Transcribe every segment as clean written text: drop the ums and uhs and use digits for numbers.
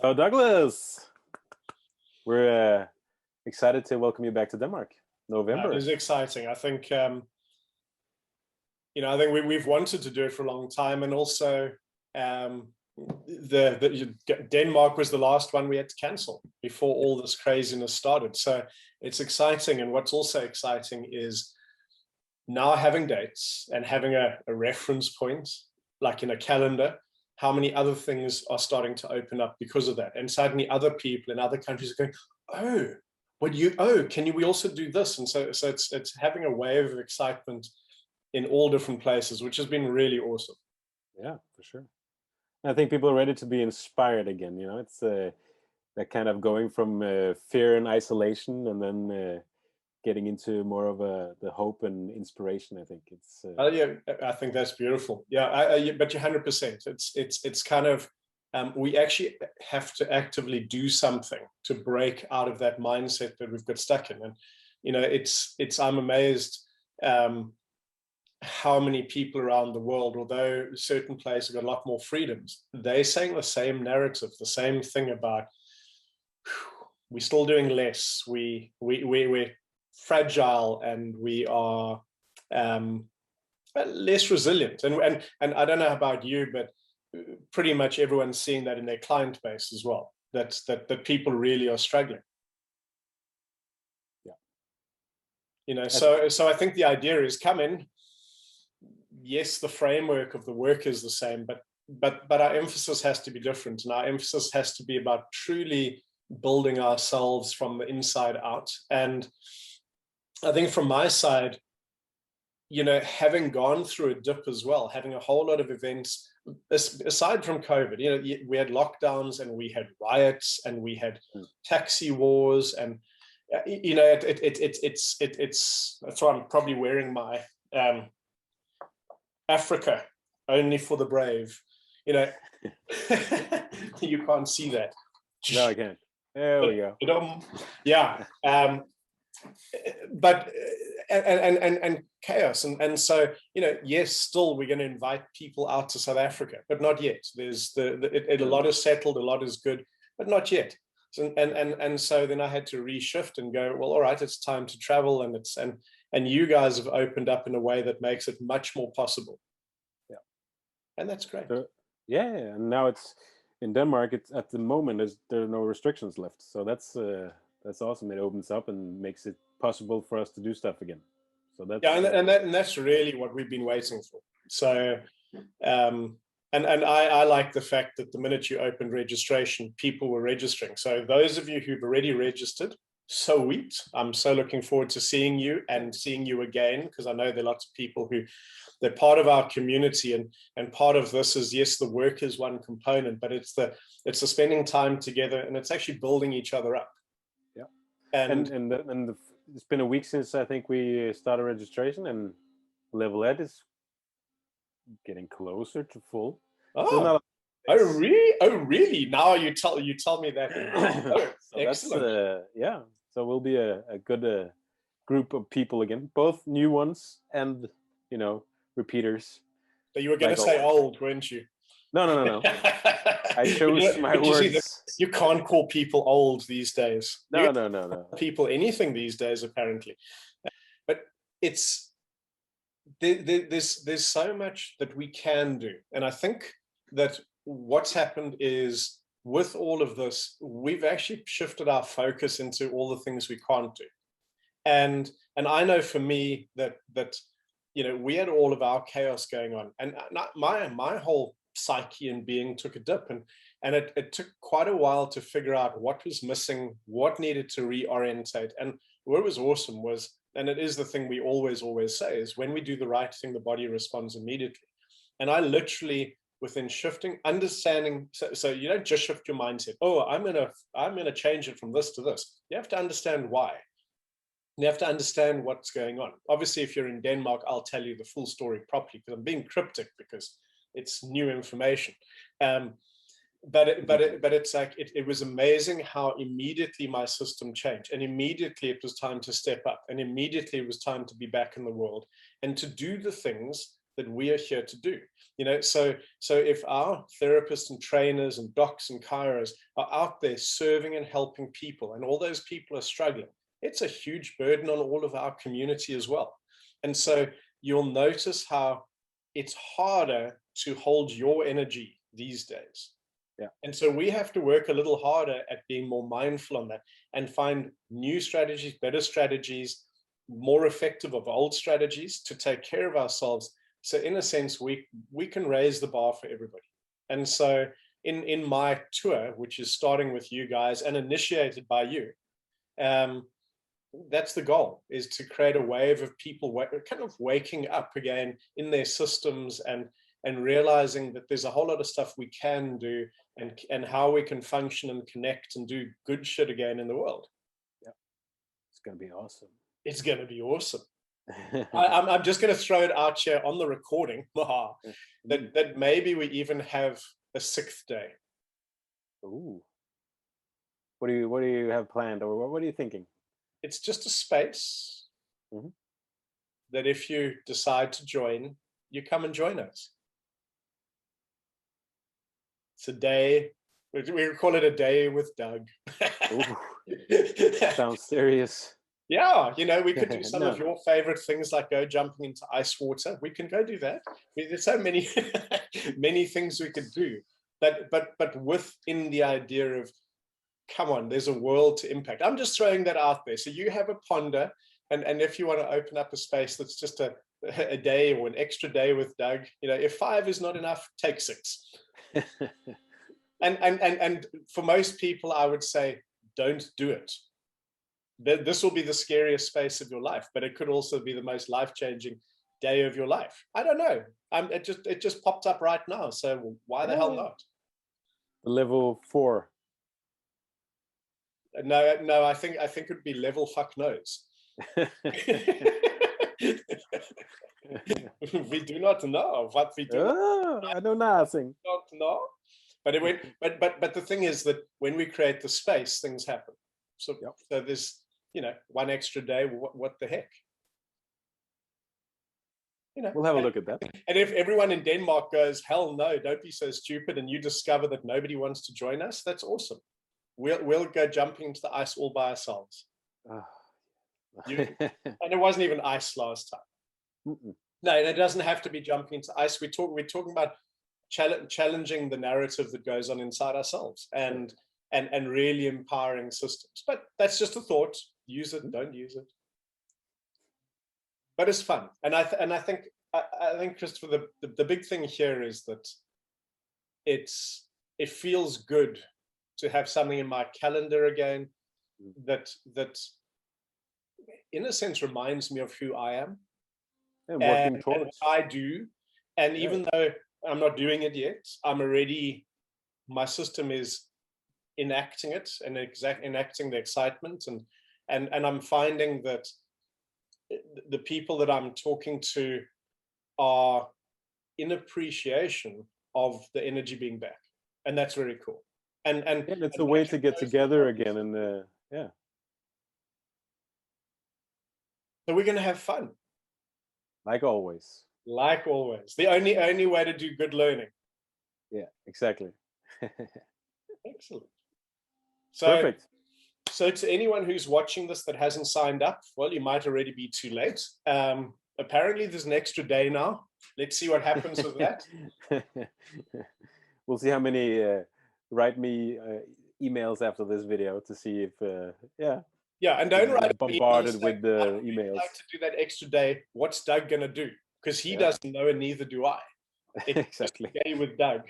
So Douglas, we're excited to welcome you back to Denmark. It November. is exciting. I think I think we've wanted to do it for a long time, and also Denmark was the last one we had to cancel before all this craziness started. So it's exciting, and what's also exciting is now having dates and having a reference point, like in a calendar. How many other things are starting to open up because of that, and suddenly other people in other countries are going, oh. We also do this? And so it's having a wave of excitement in all different places, which has been really awesome. Yeah, for sure. I think people are ready to be inspired again. It's that kind of going from fear and isolation, and then getting into more of the hope and inspiration. I think it's. Yeah, I think that's beautiful. Yeah, but you're 100%. It's kind of we actually have to actively do something to break out of that mindset that we've got stuck in. And it's I'm amazed how many people around the world, although certain places have got a lot more freedoms, they're saying the same narrative, the same thing about we're still doing less. We're fragile, and we are less resilient. And I don't know about you, but pretty much everyone's seeing that in their client base as well. That people really are struggling. Yeah. So I think the idea is come in. Yes, the framework of the work is the same, but our emphasis has to be different, and our emphasis has to be about truly building ourselves from the inside out. And I think from my side, having gone through a dip as well, having a whole lot of events aside from COVID, we had lockdowns, and we had riots, and we had taxi wars, and it's that's why I'm probably wearing my Africa only for the brave. You can't see that. No, I can't. There we go. Yeah. But and chaos, and so yes, still we're going to invite people out to South Africa, but not yet. There's a lot is settled, a lot is good, but not yet. And so then I had to reshift and go, well, all right, it's time to travel, and you guys have opened up in a way that makes it much more possible. Yeah, and that's great. So, yeah, and now it's in Denmark. It's at the moment there are no restrictions left, so that's awesome. It opens up and makes it possible for us to do stuff again. So that's and that's really what we've been waiting for. So and I like the fact that the minute you opened registration, people were registering. So those of you who've already registered, sweet. I'm so looking forward to seeing you and seeing you again, because I know there are lots of people who they're part of our community, and part of this is, yes, the work is one component, but it's the spending time together, and it's actually building each other up. Yeah, and it's been a week since I think we started registration, and level ed is getting closer to full. Oh, really? Oh, really? Now you tell me that. Oh, so excellent. Yeah. So we'll be a good group of people again, both new ones and repeaters. So you were going to say old, weren't you? No. I chose my words. You can't call people old these days. No. People anything these days, apparently. But there's so much that we can do, and I think that what's happened is, with all of this, we've actually shifted our focus into all the things we can't do. And I know for me that we had all of our chaos going on, and my whole psyche and being took a dip, and it took quite a while to figure out what was missing, what needed to reorientate. And what was awesome was, and it is the thing we always say, is when we do the right thing, the body responds immediately. And I literally, within shifting, understanding, so you don't just shift your mindset. Oh, I'm gonna change it from this to this. You have to understand why. You have to understand what's going on. Obviously, if you're in Denmark, I'll tell you the full story properly, because I'm being cryptic, because it's new information. But it's like it was amazing how immediately my system changed, and immediately it was time to step up, and immediately it was time to be back in the world and to do the things that we are here to do. So if our therapists and trainers and docs and chiros are out there serving and helping people, and all those people are struggling, it's a huge burden on all of our community as well. And so you'll notice how it's harder to hold your energy these days. Yeah. And so we have to work a little harder at being more mindful on that and find new strategies, better strategies, more effective of old strategies to take care of ourselves. So in a sense, we can raise the bar for everybody. And so in my tour, which is starting with you guys and initiated by you, that's the goal, is to create a wave of people kind of waking up again in their systems and realizing that there's a whole lot of stuff we can do and how we can function and connect and do good shit again in the world. Yeah, it's going to be awesome. It's going to be awesome. I'm just going to throw it out here on the recording that maybe we even have a 6th day. Ooh. What do you have planned, or what are you thinking? It's just a space that if you decide to join, you come and join us. It's a day, we call it a day with Doug. Sounds serious. Yeah, we could do some of your favorite things, like go jumping into ice water. We can go do that. There's so many many things we could do, but within the idea of, come on, there's a world to impact. I'm just throwing that out there. So you have a ponder, and if you want to open up a space that's just a day or an extra day with Doug, if 5 is not enough, take 6. and for most people, I would say, don't do it. This will be the scariest space of your life, but it could also be the most life-changing day of your life. I don't know. It just popped up right now. So why the hell not? Level 4. No, I think it would be level fuck knows. We do not know what we do. I know nothing. Not know. But the thing is that when we create the space, things happen. So there's 1 extra day. What the heck? We'll have a look at that. And if everyone in Denmark goes, hell no, don't be so stupid, and you discover that nobody wants to join us, that's awesome. We'll go jumping into the ice all by ourselves. And it wasn't even ice last time. No, it doesn't have to be jumping into ice. We're talking about challenging the narrative that goes on inside ourselves and really empowering systems. But that's just a thought. Use it, don't use it. But it's fun. And I think, Christopher, the big thing here is that it feels good to have something in my calendar again that in a sense reminds me of who I am and working towards what I do. And even though I'm not doing it yet, my system is enacting it and enacting the excitement, and I'm finding that the people that I'm talking to are in appreciation of the energy being back, and that's very cool. And it's a way to get together again, and so we're going to have fun, like always. The only way to do good learning. Yeah, exactly. Excellent. So perfect. So to anyone who's watching this that hasn't signed up, well, you might already be too late. Apparently there's an extra day now. Let's see what happens with that. We'll see how many write me emails after this video to see if and don't write bombarded with the emails. Like to do that extra day. What's Doug gonna do? Because he doesn't know, and neither do I. It's exactly. just a day with Doug,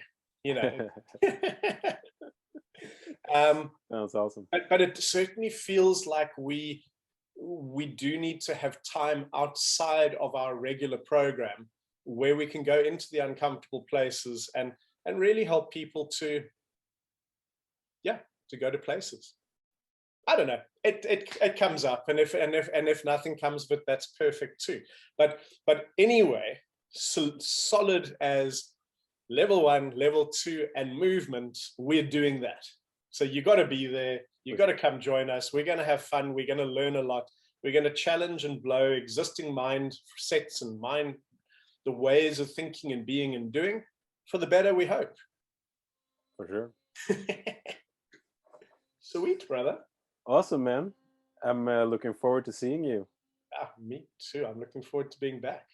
That's awesome. But it certainly feels like we do need to have time outside of our regular program where we can go into the uncomfortable places and really help people to go to places. I don't know. It comes up, and if nothing comes of it, that's perfect too. But anyway, solid as level 1, level 2, and movement, we're doing that. So you got to be there. You got to come join us. We're going to have fun. We're going to learn a lot. We're going to challenge and blow existing mind sets and mind the ways of thinking and being and doing, for the better we hope. For sure. Sweet, brother. Awesome, man. I'm looking forward to seeing you. Me too. I'm looking forward to being back.